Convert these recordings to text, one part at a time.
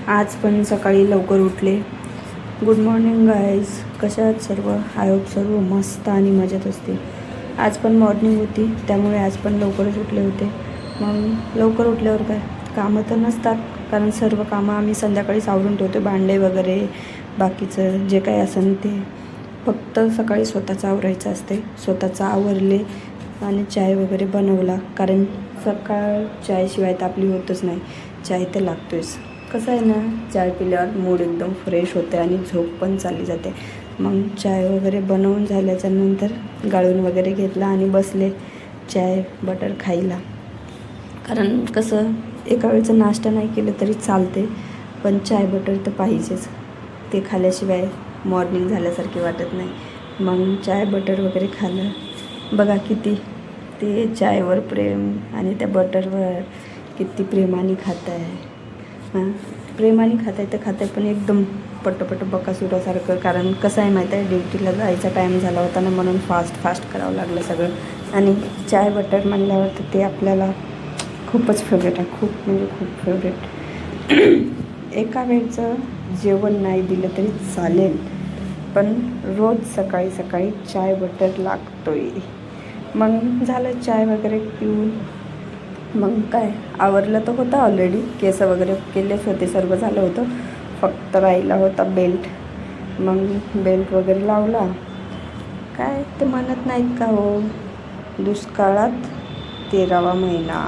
आज पण सकाळी लवकर उठले. गुड मॉर्निंग गाईज, कशा आहात सर्व? आय होप सर्व मस्त आणि मजेत असते. आज पण मॉर्निंग होती, त्यामुळे आज पण लवकरच उठले होते. मग लवकर उठल्यावर काय कामं तर नसतात, कारण सर्व कामं आम्ही संध्याकाळीच आवरून ठेवतो. भांडे वगैरे बाकीचं जे काही असेल ते फक्त सकाळी स्वतःचं आवरायचं असते. स्वतःचं आवरले आणि चाय वगैरे बनवला, कारण सकाळ चायशिवाय तर आपली होतच नाही. चाय तर लागतोच. कसं आहे ना, चाय पिल्यावर मूड एकदम फ्रेश होते आणि झोप पण चालली जाते. मग चाय वगैरे बनवून झाल्याच्या नंतर गाळून वगैरे घेतला आणि बसले चाय बटर खायला. कारण कसं एका वेळचं नाश्ता नाही केलं तरी चालते, पण चाय बटर तर पाहिजेच. ते खाल्ल्याशिवाय मॉर्निंग झाल्यासारखे वाटत नाही. मग चाय बटर वगैरे खाल्लं. बघा किती ते चायवर प्रेम आणि त्या बटरवर किती प्रेमाने खात आहे. प्रेमाने खात आहे तर खात आहे, पण एकदम पटपट बकासुरासारखं. कारण कसं आहे माहीत आहे, ड्युटीला जायचा टाईम झाला होता ना, म्हणून फास्ट करावं लागलं सगळं. आणि चाय बटर म्हणल्यावर तर ते आपल्याला खूपच फेवरेट आहे, खूप म्हणजे खूप फेवरेट. एका वेळचं जेवण नाही दिलं तरी चालेल, पण रोज सकाळी सकाळी चाय बटर लागतोय. मग झालं चाय वगैरे पिऊन, मग काय आवरलं तर होतं ऑलरेडी. केस वगैरे केलेच होते, सर्व झालं होतं. फक्त राहिला होता बेल्ट. मग बेल्ट वगैरे लावला. काय ते म्हणत नाहीत का हो, दुष्काळात 13वा महिना,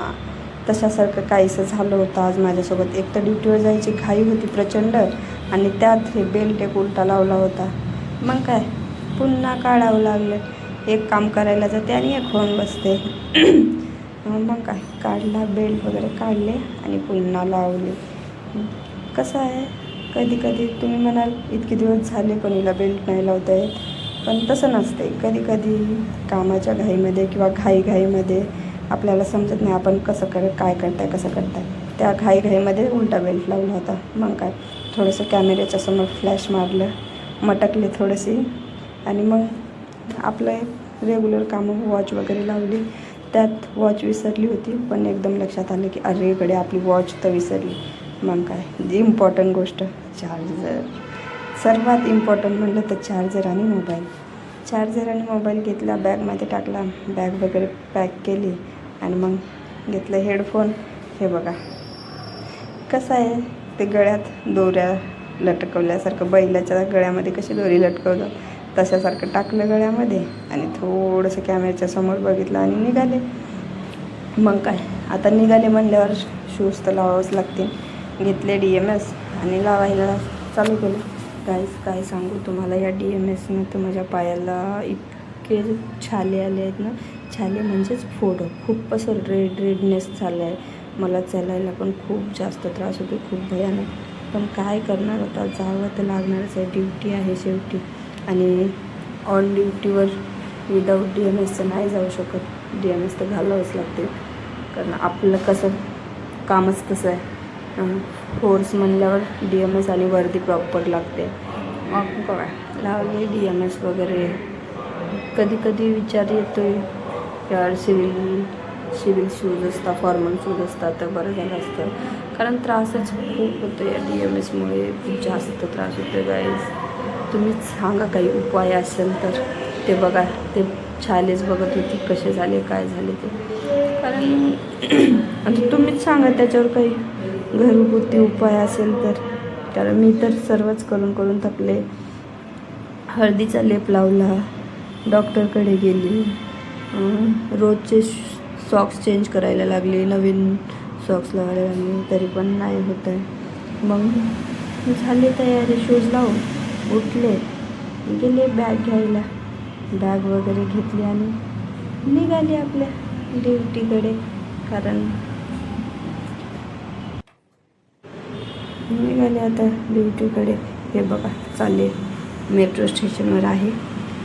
तशासारखं काहीसं झालं होतं आज माझ्यासोबत. एक तर ड्युटीवर जायची घाई होती प्रचंड, आणि त्यात हे बेल्ट एक उलटा लावला होता. मग काय पुन्हा काढावं लागलं. एक काम करायला जाते आणि एक होऊन बसते. मग काय काढला, बेल्ट वगैरे काढले आणि पुन्हा लावले. कसं आहे, कधी कधी तुम्ही म्हणाल इतके दिवस झाले कोणीला बेल्ट नाही लावता येत, पण तसं नसते. कधी कधी कामाच्या घाईमध्ये किंवा घाईमध्ये आपल्याला समजत नाही आपण काय करताय. त्या घाईमध्ये उलटा बेल्ट लावला होता. मग काय थोडंसं कॅमेऱ्याच्या समोर फ्लॅश मारलं, मटकले थोडेसे, आणि मग आपलं रेग्युलर कामं वॉच वगैरे लावली. त्यात वॉच विसरली होती, पण एकदम लक्षात आलं की अरे कडे आपली वॉच तर विसरली. मग काय इम्पॉर्टंट गोष्ट चार्जर. सर्वात इम्पॉर्टंट म्हणलं तर चार्जर आणि मोबाईल घेतला, बॅगमध्ये टाकला, बॅग वगैरे पॅक केली, आणि मग घेतलं हेडफोन. हे बघा कसं आहे, ते गळ्यात दोऱ्या लटकवल्यासारखं, बैलाच्या गळ्यामध्ये कशी दोरी लटकवलं तशासारखं टाकलं गळ्यामध्ये, आणि थोडंसं कॅमेऱ्याच्या समोर बघितलं आणि निघाले. मग काय आता निघाले म्हणल्यावर शूज तर लावावंच लागते. घेतले DMS आणि लावायला चालू केलं. काय सांगू तुम्हाला, या DMSनं तर माझ्या पायाला इतके छाले आले आहेत ना. छाले म्हणजेच फोड, खूप असं रेडनेस झालं आहे. मला चालायला पण खूप जास्त त्रास होतो, खूप भयानक. पण काय करणार, आता जावं तर लागणारच आहे, ड्युटी आहे शेवटी. आणि ऑन ड्युटीवर विदाऊट DMSचं नाही जाऊ शकत. DMS तर घालावंच लागते, कारण आपलं कसं कामच तसं आहे. फोर्स म्हणल्यावर DMS आणि वर्दी प्रॉपर लागते. मग काय लावले DMS वगैरे. कधी विचार येतो यार, सिव्हिल शूज असतात, फॉर्मल शूज असतात तर बरं झालं असतं, कारण त्रासच खूप होतो या DMSमुळे. खूप जास्त त्रास होतो गाईज. तुम्हीच सांगा काही उपाय असेल तर. ते बघा, ते छालेच बघत होती कसे झाले, काय झाले ते. कारण आता तुम्हीच सांगा त्याच्यावर काही घरगुती उपाय असेल तर. कारण मी तर सर्वच करून थकले. हळदीचा लेप लावला, डॉक्टरकडे गेली, रोजचे सॉक्स चेंज करायला लागले, नवीन सॉक्स लावायला लागले, तरी पण नाही होत आहे. मग झाली तयारी, शूज लावून उठले, गेले बॅग घ्यायला. बॅग वगैरे घेतली आणि निघाली आपल्या ड्युटीकडे. कारण निघाले आता ड्युटीकडे. हे बघा चालले, मेट्रो स्टेशनवर आहे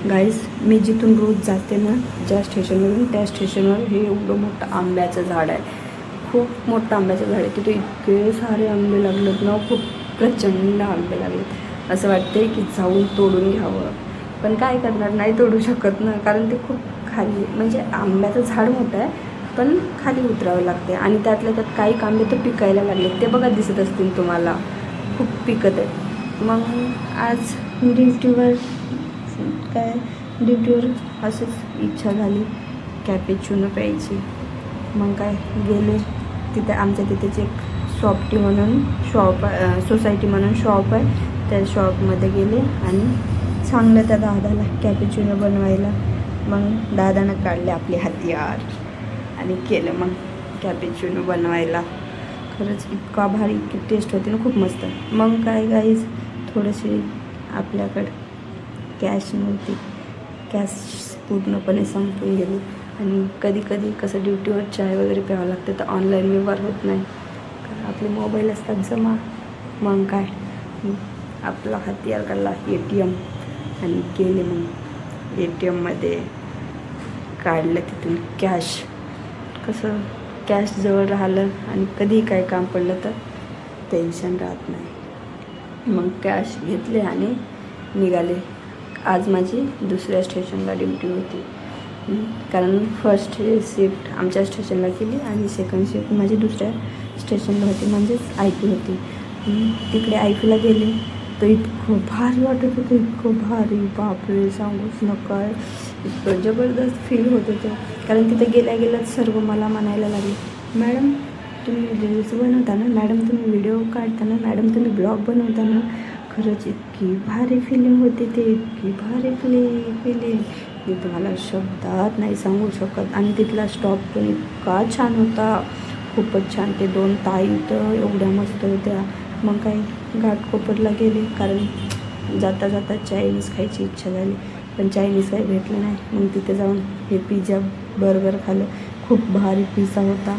गाईज. मी जिथून रोज जाते ना, ज्या स्टेशनवरून, त्या स्टेशनवर हे एवढं मोठं आंब्याचं झाड आहे. खूप मोठं आंब्याचं झाड आहे. तिथे इतके सारे आंबे लागलेत ना, खूप प्रचंड आंबे लागलेत. असं वाटते की जाऊन तोडून घ्यावं, पण काय करणार, नाही तोडू शकत ना, कारण ते खूप खाली, म्हणजे आंब्याचं झाड मोठं आहे, पण खाली उतरावं लागते. आणि त्यातल्या त्यात काही आंबे तर पिकायला लागले. ते बघा दिसत असतील तुम्हाला, खूप पिकत आहे. मग आज ड्युटीवर असंच इच्छा झाली कॅपेचिनो प्यायची. मग काय गेले तिथे, आमच्या तिथेच एक सॉफ्टी म्हणून शॉप, सोसायटी म्हणून शॉप आहे, त्या शॉपमध्ये गेले आणि सांगलं त्या दादाला कॅपेचिनो बनवायला. मग दादानं काढले आपले हत्यार आणि केलं मग कॅपेचिनो बनवायला. खरंच इतका भारी, इतकी टेस्ट होती ना, खूप मस्त. मग काय गाईज, थोडीशी आपल्याकडं कॅश नव्हती, कॅश पूर्णपणे संपून गेली. आणि कधी कधी कसं ड्युटीवर चाय वगैरे प्यावं लागतं, तर ऑनलाईन व्यवहार होत नाही, कारण आपले मोबाईल असतात जमा. मग काय, आपला हत्यार काढला ATM आणि गेले. मग ATMमध्ये काढलं तिथून कॅश. कसं कॅश जवळ राहिलं आणि कधीही काय काम पडलं तर टेन्शन राहत नाही. मग कॅश घेतले आणि निघाले. आज माझी दुसऱ्या स्टेशनला ड्युटी होती, कारण फर्स्ट शिफ्ट आमच्या स्टेशनला केली आणि सेकंड शिफ्ट माझी दुसऱ्या स्टेशनला होती, म्हणजेच IP होती. तिकडे IPला गेले तर इतकं भारी वाटत होतं, इतकं भारी, बापरे सांगूच नका. इतकं जबरदस्त फील होत होतं, कारण तिथे गेल्या गेल्याच सर्व मला म्हणायला लागले, मॅडम तुम्ही रील्स बनवता ना, मॅडम तुम्ही व्हिडिओ काढता ना, मॅडम तुम्ही ब्लॉग बनवता ना. खरंच इतकी भारी फिलिंग होती ते, इतकी भारी फिलिंग मी तुम्हाला शब्दात नाही सांगू शकत. आणि तिथला स्टॉप पण इतका छान होता, खूपच छान. ते 2 ताई तर एवढ्या मस्त होत्या. मग काही घाटकोपरला गेले, कारण जाता जाता चायनीज खायची इच्छा झाली, पण चायनीज काही भेटलं नाही. मग तिथे जाऊन हे पिझ्झा बर्गर खाल्लं, खूप भारी पिझ्झा होता.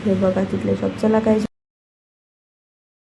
हे बघा तिथले शॉप. चला काही